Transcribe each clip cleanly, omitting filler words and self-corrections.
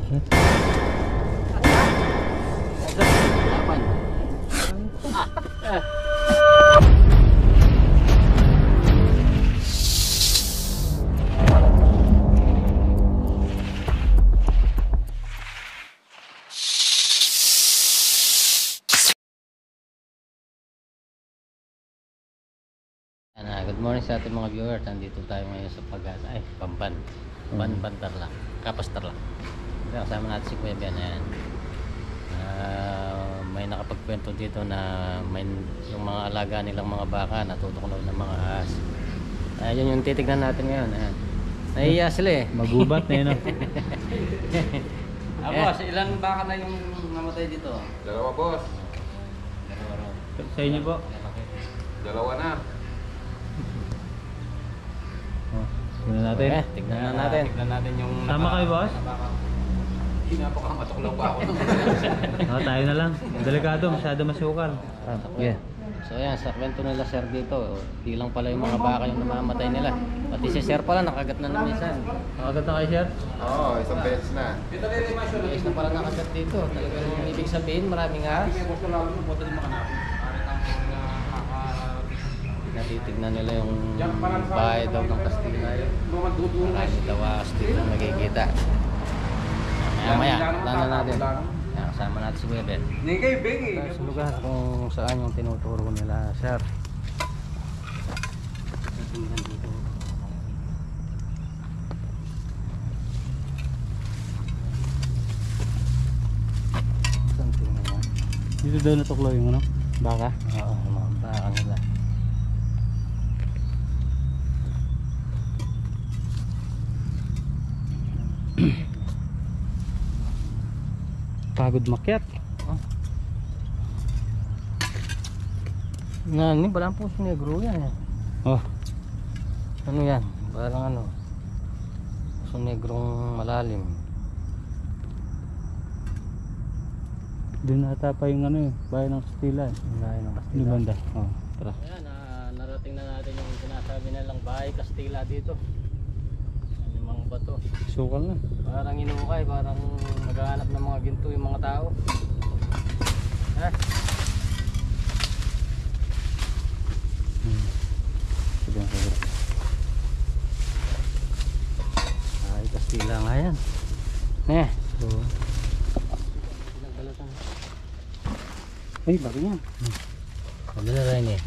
Good morning sa ating mga viewers. Nandito tayo ngayon sa Pag-asa. Ay, Pamban. Bantar lang. Kapastar lang. Kasama natin si Kuya Ben. Ayan. May nakapagkwento dito na may yung mga alaga nilang mga baka natutuklaw ng mga ahas. Ayun yung titignan natin ngayon. Ayan. Nahiya sila eh. Magubat na yun. Boss, ilan baka na yung namatay dito? Dalawa, boss. Sa inyo po? Dalawa na. Tignan natin. Tignan na natin. Tignan natin yung... Sama kayo, boss? Hindi, napakamatuklang pa ako. Tayo na lang. Delikado, masyado masukal. Yeah. So ayan, sa kwento nila sir dito, di lang pala yung mga baka yung namamatay nila. Pati si sir pala, nakagat na naman minsan. Nakagat na kayo, sir? Oo, isang beses na. Guys na pala nakagat dito. Talagang ibig sabihin, maraming ahas. Natitignan nila yung bahay daw ng Kastila yun. Marami daw ahas dito nakikita. Maya, plano natin. Ayan, kasama natin si Kuya Ben. Sa lugar kung saan yung tinuturo nila, sir. Dito daw natuklaw yung ano? Baka? Oo, yung mga baka nila. Pagod makyat. Ini parang puso negro yan eh. Oh. Ano yan? Parang ano? Puso negrong malalim. Doon ata pa yung ano bahay ng Kastila. Bahay ng Kastila. Ano banda? Oh, tara. Ayan, narating na natin yung sinasabi nilang bahay Kastila dito. Yung mga bato. Sukal na. Parang inukay, parang naghahanap ng mga ginto yung mga tao. Ha? Ay, Kastila nga yan. Oo. Ay, bakit yan? Sabi na rin eh.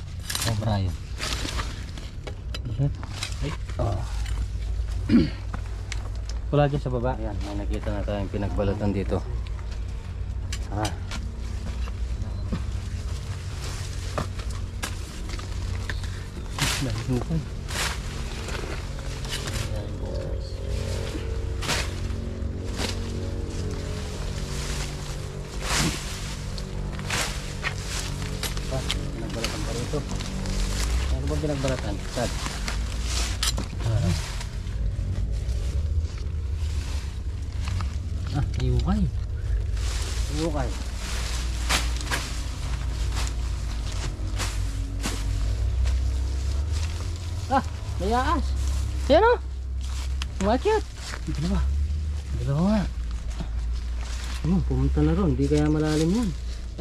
Cobra yun. Ay. Wala dyan sa baba. Ayan, may nakita na tayong pinagbalatan dito. Dahil sukal. Ayan, guys. Pinagbalatan pa rito. Ano ba pinagbalatan? Sad. Iukay. Iukay. May aas. Yan o. Umakyat. Dalawa. Dalawa nga. Pumunta na ron. Di kaya malalim yan.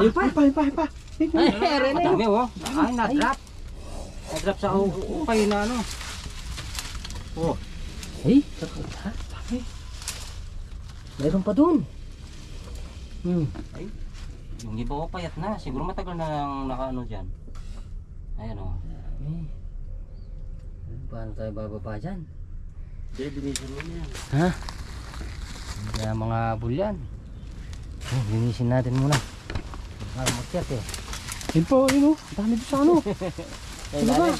Ayun pa. Ay, Rene. Madami o. Ay, na-drop. Na-drop sa ukay na ano. Oh. Ay, sabi. Mayroon pa dun. Ay, yung iba ko payat na. Siguro matagal na lang nakaano dyan. Ayan o. Paano tayo bababa dyan? Binisin mo yan. Ha? Kaya mga bulyan. Binisin natin muna. Para makyat eh. Yun po, yun o. Dami doon sa ano. Ano ba?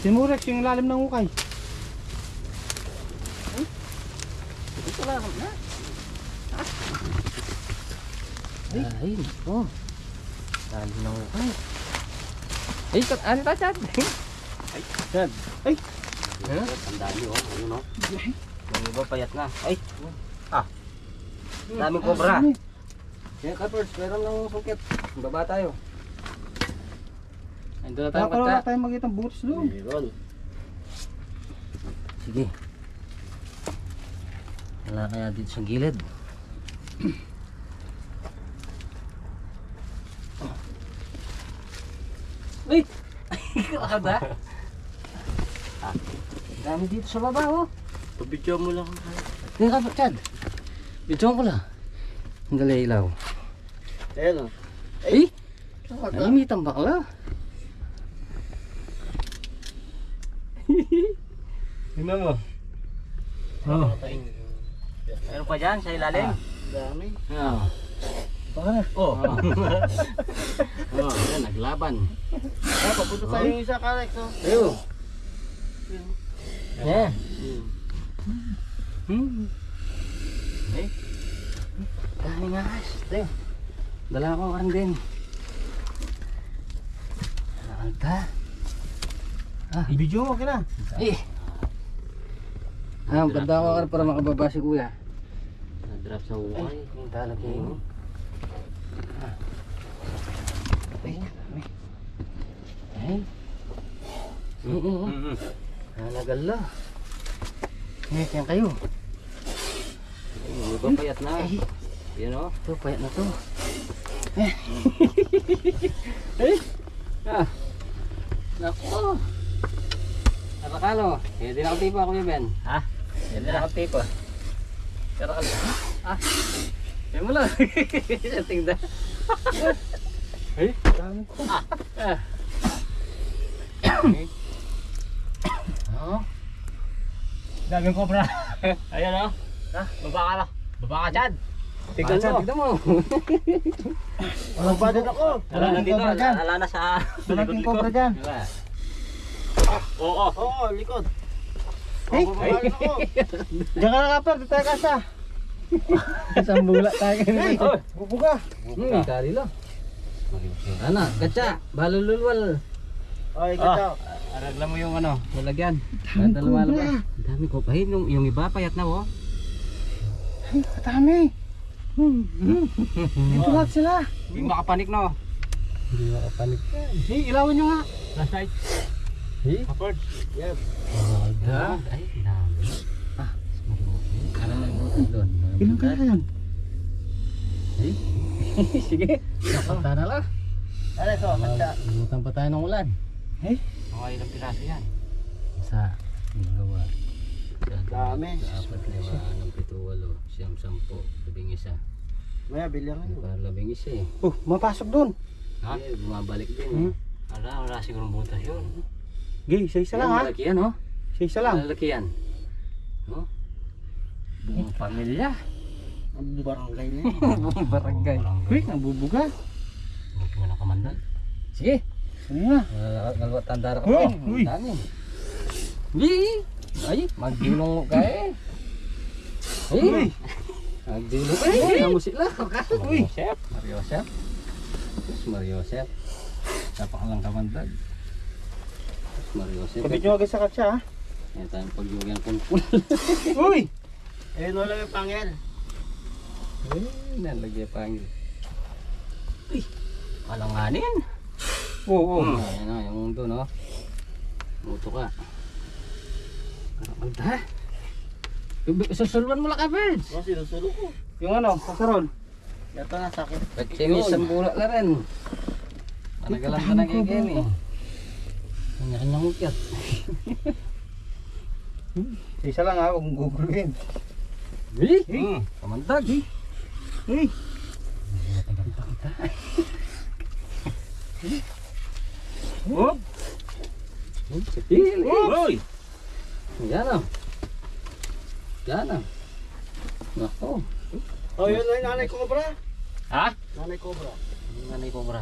Simurex yung lalim ng ukay. Ito lang na. Ay, ito. Lalim ng ukay. Ay, ano ba chat? Ay, chat. Ay. Ang dami oh. Ayun oh. Yung iba payat na. Ay. Daming cobra. Kaya kapers, meron ng sungkit. Baba tayo. Andun na tayo Wala tayong makita butas doon. Meron. Sige. Wala kaya dito sa gilid. Uy! Kakada? Dami dito sa baba, oh. Pabidyo mo lang. Tingnan ka, Chad. Bidyoan ko lang. Ang galay ilaw. Ayan o. Ay! Naimitan ba ka? Tingnan mo. Oh. Meron pa dyan sa ilalim? Dami. Oo. Oh. Oh, yan, naglaban. Papunta tayo yung isa, Karex. Ayun. Yeah. Ay. Dami nga kas. Tayo. Dala ko karang din. Nakanta. Ibidyo mo ka na. Eh. Ganda ko karang para makababa si kuya. Na-drop sa ukay. Yung talaki yun. Ay. Ay. Nalagala. Eh, kaya kayo. Iba payat na. Yan o. Ito, payat na to. Eh. Ah. Nako. Narakalo. Eh, di nakatipa ako yung Ben. Ha? Di nakatipa. Narakalo. Ah. Eh mo lang. Tingnan. Eh, dami ko. Ah. Oh. Daming cobra. Ayan o. Ha? Baba ka na. Baba ka dyan. Tignan mo. Tignan mo. Walang pa din ako. Wala na dito. Wala na sa Malaking cobra dyan. Wala. Oo. Oo, likod. Hey! Diyan ka na kapag, dito tayo kasa. Isang bula tayo kanina. Hey! Bubuga. Kari lang. Ano, katsa, balululwal. Oh, ikaw daw. Araglan mo yung ano, lalagyan. Dalawa ba? Dami ko. Ay, yung iba payat na oh. Ay, katami. Dito lahat sila. Hindi makapanik no. Hindi makapanik. Hey, ilawan nyo nga. Last night. Hey? Upward. Yep. Ay, dami. Ah, karang nagbutan doon. Ilang kaya yan? Ay. Sige. Napunta na lang. Ano ito? Katsa. Butan pa tayo ng ulan. Hey? Mga ilang piraso yan. Isa, dalawa. Dami. Apat, lima, anong pito, walo, siyam, sampo, labing isa. Maya, bilang Para labing isa eh. Oh, mapasok doon. Ha? Eh, bumabalik din eh. Wala sigurong butas yun. Gay, isa-isa lang ha. Malaki yan oh. Isa-isa lang. Malaki yan. No? Buong pamilya. Ang barangay na Buong barangay. Uy, nabubuga. Buti mo na kamandan. Sige. Ano na? Ngalwat tandara ka Uy, pa. uy. Dami. Ay, magdilong ka eh. Uy. Magdilong ka eh. Kamu sila. Uy. Mario Chef. Mario Chef. Dapat lang kamandag. Mario Chef. Kapit nyo agad sa katsa ha. Yan tayong pagyugyan pulpul. Uy! Eh, wala may pangil. Nalagyan pangil. Uy, alanganin. Oo. Ayan o, yung doon o. Muto ka. Karapagda. Susulwan mo lang ka, Birds. Oh, sinusulo ko. Yung ano, kasarol. Yato na sakit. Pagsimis ang bulak na rin. Managalan ka na kaya eh. Kanya-kanyang ukyat. Isa lang ha, kung guguluhin. Kamandag. Uy! Oh! Uy! Yan o. Yan o. Nako. Oh, yun na yung nanay cobra. Ha? Nanay cobra. Nanay cobra.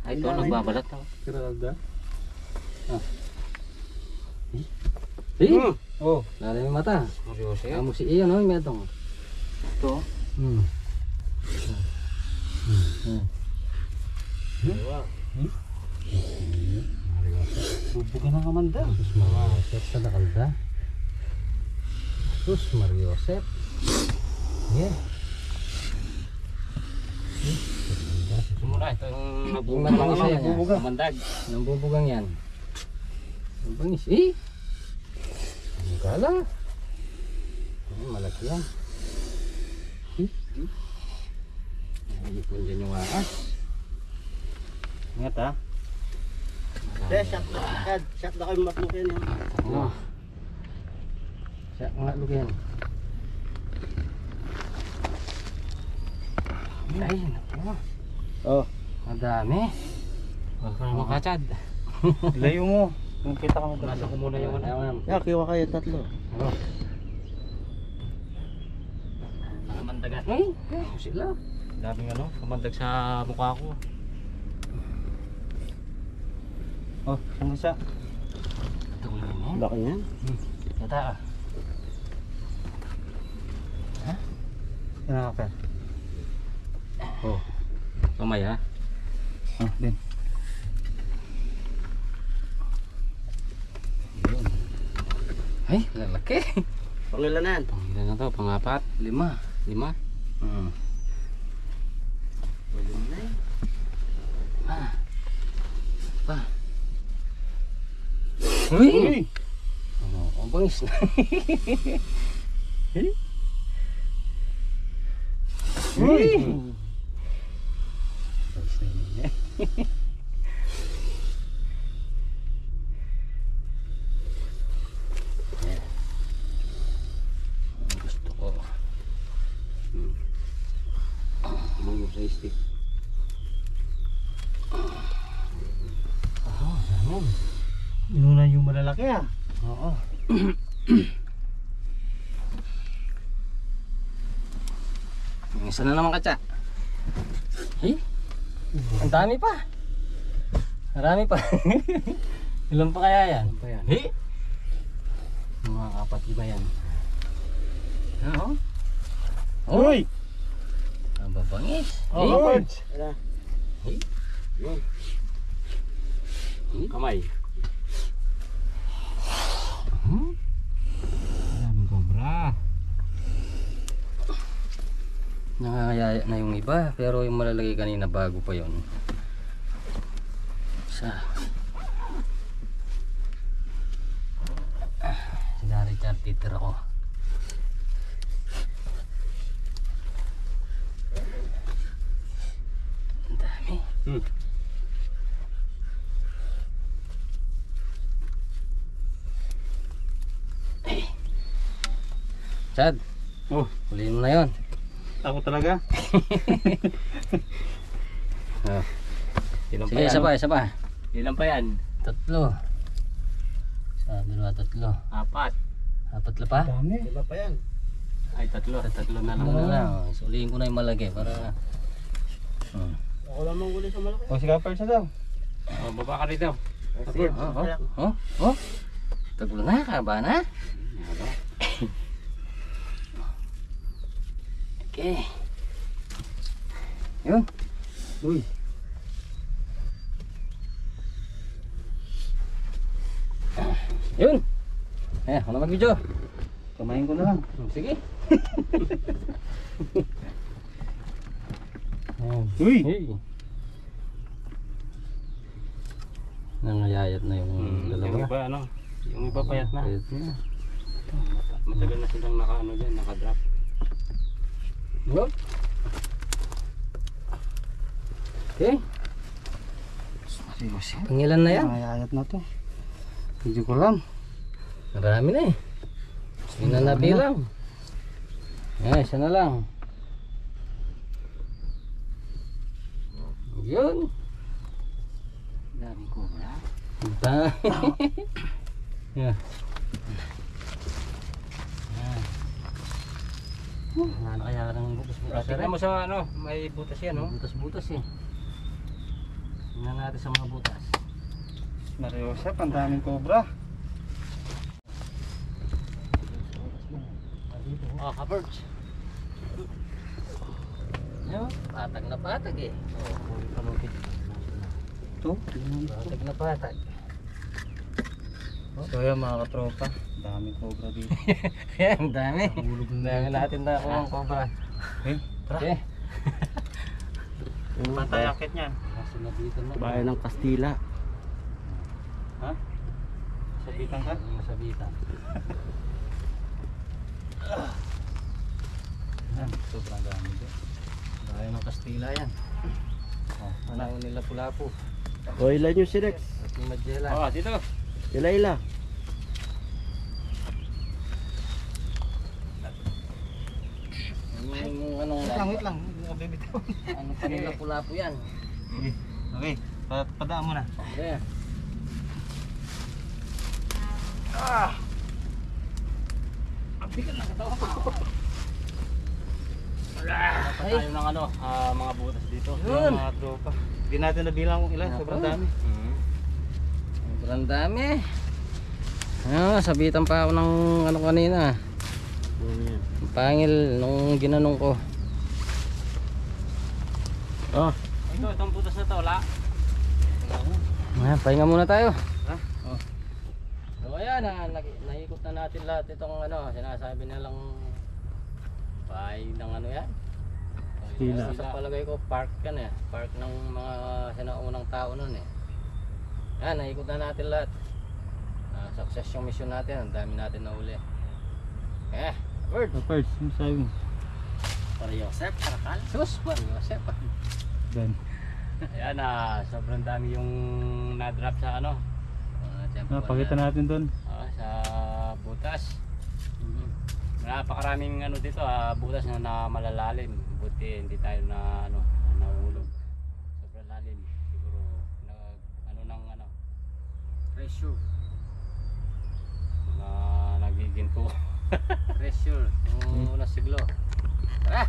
Ay, ito nagbabalat ako. Kiralda. Oh, lalim yung mata. Amo si Ian, oh, may atong. Ito. Bubuga na kamanda. Sus Mariosep sa nakalda. Sus Mariosep. Yeah. Sumula ito yung Yung matang isa yan. nabubuga. Kamandag. Yung bubugang yan. Yung bangis. Eh? Gala. Malaki yan. Ipon dyan yung ahas. Ingat ha. Shot na kayo matlukin yun. Oo. Siya nga lugyan. Ay, naku. Oh. Madami. Huwag ka naman kachad. Layo mo. Kung kita ka mo. Nasa ko muna yung ano. Kiwa kayo tatlo. Ano? Mandagat. Ay, sila. Daming ano, kamandag sa mukha ko. Oh, ano siya? Ito ko yun eh. Laki yan. Tata ah. Ha? Kinaka. Oh. Kamay ha? Oh, din. Yun. Ay, lalaki. Pangilanan. Pangilan na to, pangapat. 5. 5. Pwede mo na eh. Pa. Uy! Uy! Ano, ang bangis na. Uy! Bangis na yun eh. Gusto ko. Tumayo sa stick. Inuna yung malalaki ah. Oo. Isa na naman katsa. Hey, ang dami pa. Marami pa. Ilan pa kaya yan? Ilan pa yan? Hey, mga 4-5 yan. Oo. Uy! Ang babangis. Oh, Hey. birds! Hey. Yun. Hey. Kamay. Daming cobra. Nakakayaya na yung iba, pero yung malalagay kanina bago pa yon. Sa sila Richard titer ako. Ang dami. Chad, Oh, huliin mo na yun. ako talaga. Ah. Ilan Sige, isa pa, isa pa. Ilan pa yan? 3. Sa 2, 3. 4. 4 pa? Dami. Iba pa yan. Ay, 3. 3 na lang. Ano na lang, suliin ko na yung malaki para Ako lang manghuli sa malaki. O, sige, persa daw. O, baba ka rin daw. Tagulo na, kaba na. Okay. Yun. Uy. Yun. Eh, ako na mag-video. Kamain ko na lang. Sige. Uy! Hey. Nangayayat na yung dalawa. Yung iba, ano? Yung iba payat na. Payat na. Matagal na silang naka-ano dyan, naka-drop. Yun. Okay. Pangilan na yan? Nangayayat na to. Hindi ko lang. Marami na eh. Hindi na nabilang. Eh, isa na lang. Yun. Dami ko ba? Yeah. Wala na kaya ng butas-butas. Tignan mo sa ano, may butas yan, no? Butas-butas eh. Tingnan natin sa mga butas. Mariosep, ang daming cobra. Oh, ka-birds. Yun, patag na patag eh. Ito? Patag na patag. So yun mga katropa, daming cobra dito. Yan, ang dami. Ang dami natin na kuha ang cobra. Okay. Patay akit niyan. Kaso na dito na. Bayan ng Kastila. Ha? Sa Sabitan ka? Sabitan. Yan, sobrang dami dyan. Dahil ng Kastila yan. Oh, panahon nila Pulapu. O, ilan yung si Rex? At ni Magellan. Oh, dito. Ila. Yung anong Wait lang. ano pa nila Pulapu yan. Okay, padaan mo na. Okay. Dapat tayo ng ano, mga butas dito. Yun. Mga tropa. Hindi natin nabilang kung ilan, sobrang dami. Sobrang dami. Sabitan pa ako ng ano kanina. Ang pangil nung ginanong ko. Oh, Ito, itong butas na to, wala. pahinga muna tayo. Oh. So ayan, naikot na natin lahat itong ano, sinasabi nilang bahay ng ano yan. Sila. Sa palagay ko park yan eh. Park ng mga sinaunang tao nun eh. Yan, naikot na natin lahat. Success yung mission natin. Ang dami natin na uli. Word. First, ano sabi mo? Para Yosef, Karakal. Sus, para Yosef. Dan. Ayan sobrang dami yung na-drop sa ano. Pakita natin doon. Sa butas. Napakaraming ano dito, butas na malalalim. Buti hindi tayo na ano, nahulog. Sobrang lalim. Siguro pressure. Nagiginto. Pressure. Nung unang siglo. Tara!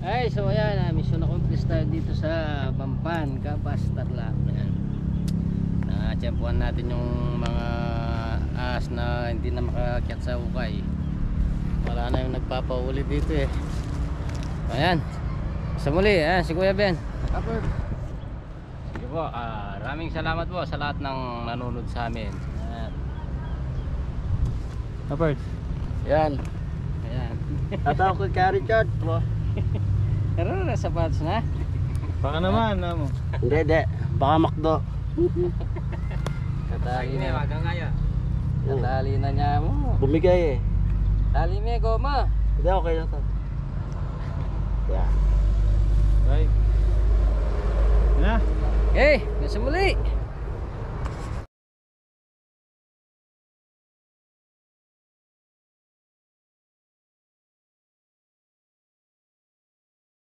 Ay, so ayan, mission accomplished tayo dito sa Bamban, Kabas, Tarlac. Natsyempuhan natin yung mga ahas na hindi na makakyat sa ukay. Wala na yung nagpapauli dito eh. Ayan. Sa muli, ayan, si Kuya Ben. Upward. Sige po, maraming salamat po sa lahat ng nanonood sa amin. Ayan. Apart. Ayan. Ayan. Tataw ko kay Richard. Pero na sapatos na. Baka naman, mo. Hindi. Baka makdo. Katali na. Katali na niya mo. Bumigay eh. Tali mo, goma. Hindi, okay lang to. Yeah. Right. Na. Okay, nasa muli.